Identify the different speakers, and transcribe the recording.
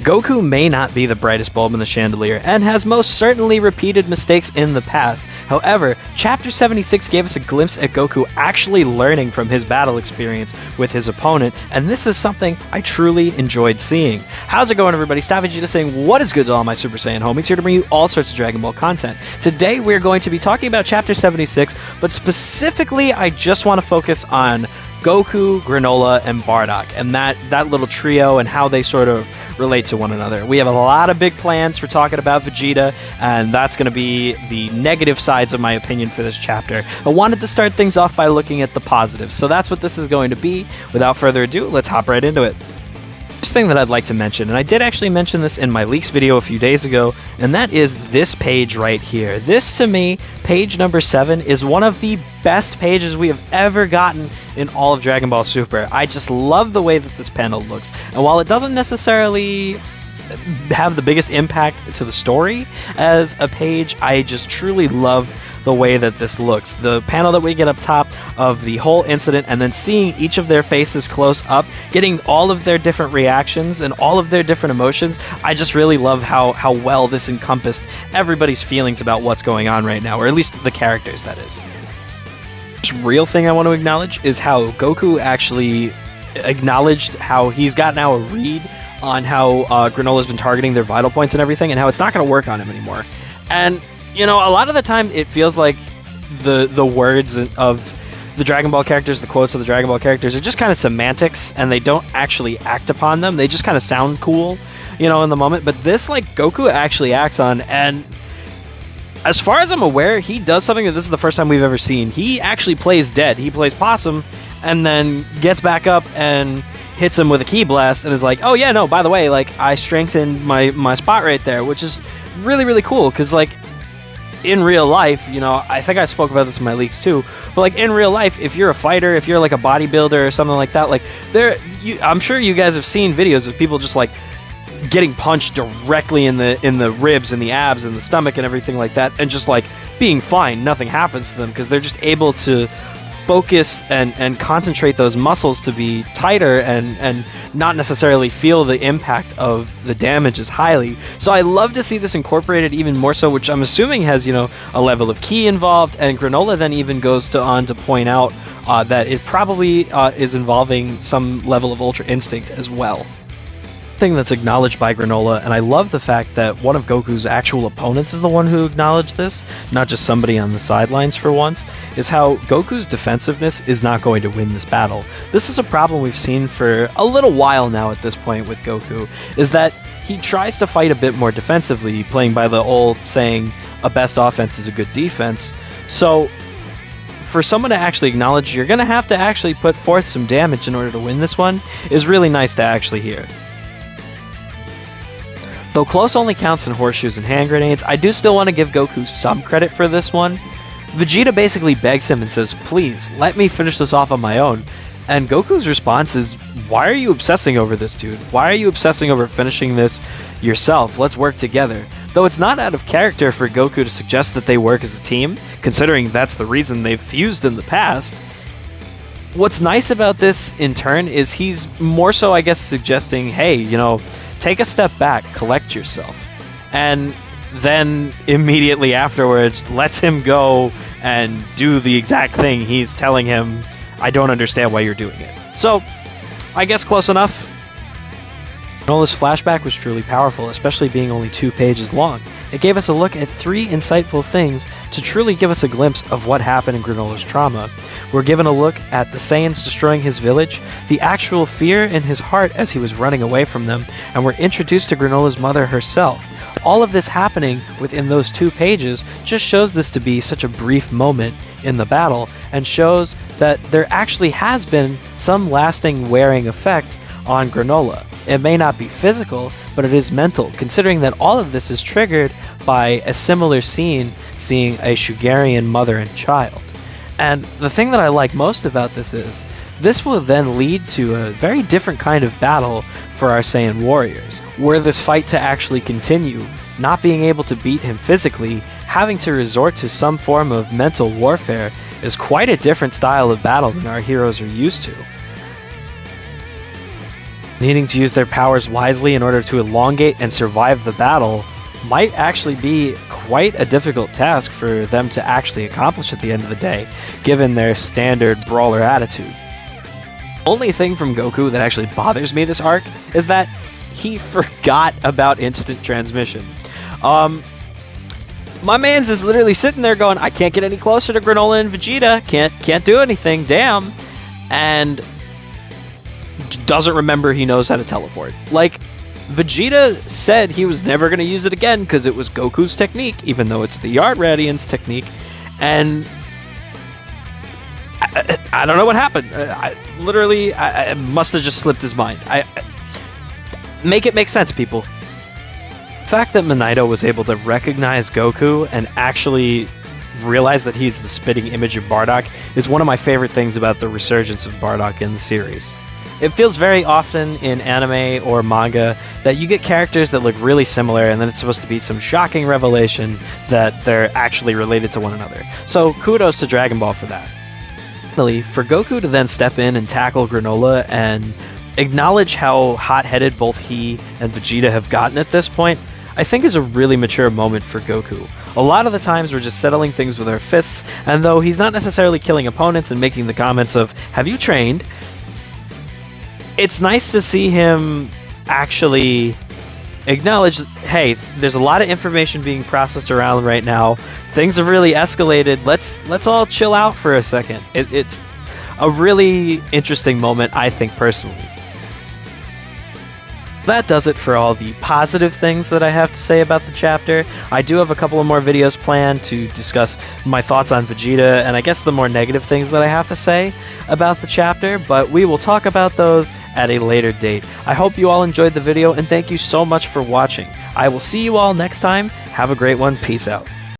Speaker 1: Goku may not be the brightest bulb in the chandelier, and has most certainly repeated mistakes in the past. However, Chapter 76 gave us a glimpse at Goku actually learning from his battle experience with his opponent, and this is something I truly enjoyed seeing. How's it going, everybody? Stop Vegeta saying what is good to all my Super Saiyan homies, here to bring you all sorts of Dragon Ball content. Today we're going to be talking about Chapter 76, but specifically I just want to focus on Goku, Granola, and Bardock, and that little trio and how they sort of relate to one another. We have a lot of big plans for talking about Vegeta, and that's going to be the negative sides of my opinion for this chapter. I wanted to start things off by looking at the positives, so that's what this is going to be. Without further ado, let's hop right into it. First thing that I'd like to mention, and I did actually mention this in my leaks video a few days ago, and that is this page right here. This, to me, page number 7, is one of the best pages we have ever gotten in all of Dragon Ball Super. I just love the way that this panel looks, and while it doesn't necessarily have the biggest impact to the story as a page, I just truly love the way that this looks. The panel that we get up top of the whole incident, and then seeing each of their faces close up, getting all of their different reactions and all of their different emotions, I just really love how well this encompassed everybody's feelings about what's going on right now, or at least the characters, that is. The real thing I want to acknowledge is how Goku actually acknowledged how he's got now a read on how Granola's been targeting their vital points and everything, and how it's not going to work on him anymore. And you know, a lot of the time it feels like the words of the Dragon Ball characters, the quotes of the Dragon Ball characters, are just kind of semantics, and they don't actually act upon them. They just kind of sound cool, you know, in the moment. But this, like, Goku actually acts on, and as far as I'm aware, he does something that this is the first time we've ever seen. He actually plays dead. He plays Possum, and then gets back up and hits him with a ki blast, and is like, oh yeah, no, by the way, like, I strengthened my spot right there, which is really, really cool, because, like, in real life, you know, I think I spoke about this in my leaks too, but like in real life, if you're a fighter, if you're like a bodybuilder or something like that, like I'm sure you guys have seen videos of people just like getting punched directly in the ribs and the abs and the stomach and everything like that, and just like being fine, nothing happens to them, because they're just able to focus and concentrate those muscles to be tighter and not necessarily feel the impact of the damage as highly. So I love to see this incorporated even more so, which I'm assuming has, you know, a level of ki involved, and Granola then even goes on to point out that it probably is involving some level of Ultra Instinct as well. Thing that's acknowledged by Granola, and I love the fact that one of Goku's actual opponents is the one who acknowledged this, not just somebody on the sidelines for once, is how Goku's defensiveness is not going to win this battle. This is a problem we've seen for a little while now at this point with Goku, is that he tries to fight a bit more defensively, playing by the old saying, a best offense is a good defense. So for someone to actually acknowledge you're going to have to actually put forth some damage in order to win this one is really nice to actually hear. Though close only counts in horseshoes and hand grenades, I do still want to give Goku some credit for this one. Vegeta basically begs him and says, please, let me finish this off on my own. And Goku's response is, why are you obsessing over this, dude? Why are you obsessing over finishing this yourself? Let's work together. Though it's not out of character for Goku to suggest that they work as a team, considering that's the reason they've fused in the past. What's nice about this, in turn, is he's more so, I guess, suggesting, hey, you know, take a step back, collect yourself, and then immediately afterwards lets him go and do the exact thing he's telling him, I don't understand why you're doing it. So, I guess close enough. Granola's flashback was truly powerful, especially being only 2 pages long. It gave us a look at 3 insightful things to truly give us a glimpse of what happened in Granola's trauma. We're given a look at the Saiyans destroying his village, the actual fear in his heart as he was running away from them, and we're introduced to Granola's mother herself. All of this happening within those 2 pages just shows this to be such a brief moment in the battle, and shows that there actually has been some lasting wearing effect on Granola. It may not be physical, but it is mental, considering that all of this is triggered by a similar scene seeing a Shugarian mother and child. And the thing that I like most about this is, this will then lead to a very different kind of battle for our Saiyan warriors, were this fight to actually continue, not being able to beat him physically, having to resort to some form of mental warfare is quite a different style of battle than our heroes are used to. needing to use their powers wisely in order to elongate and survive the battle might actually be quite a difficult task for them to actually accomplish at the end of the day, given their standard brawler attitude. Only thing from Goku that actually bothers me this arc is that he forgot about instant transmission. My man's is literally sitting there going, I can't get any closer to Granola and Vegeta, can't do anything, damn, and doesn't remember he knows how to teleport. Like, Vegeta said he was never going to use it again because it was Goku's technique, even though it's the Yard Radiance technique, and I don't know what happened. I must have just slipped his mind. Make it make sense, people. The fact that Minato was able to recognize Goku and actually realize that he's the spitting image of Bardock is one of my favorite things about the resurgence of Bardock in the series. It feels very often in anime or manga that you get characters that look really similar and then it's supposed to be some shocking revelation that they're actually related to one another. So kudos to Dragon Ball for that. Finally, for Goku to then step in and tackle Granola and acknowledge how hot-headed both he and Vegeta have gotten at this point, I think is a really mature moment for Goku. A lot of the times we're just settling things with our fists, and though he's not necessarily killing opponents and making the comments of, have you trained? It's nice to see him actually acknowledge, hey, there's a lot of information being processed around right now. Things have really escalated. Let's all chill out for a second. It's a really interesting moment, I think, personally. That does it for all the positive things that I have to say about the chapter. I do have a couple of more videos planned to discuss my thoughts on Vegeta and I guess the more negative things that I have to say about the chapter, but we will talk about those at a later date. I hope you all enjoyed the video and thank you so much for watching. I will see you all next time. Have a great one. Peace out.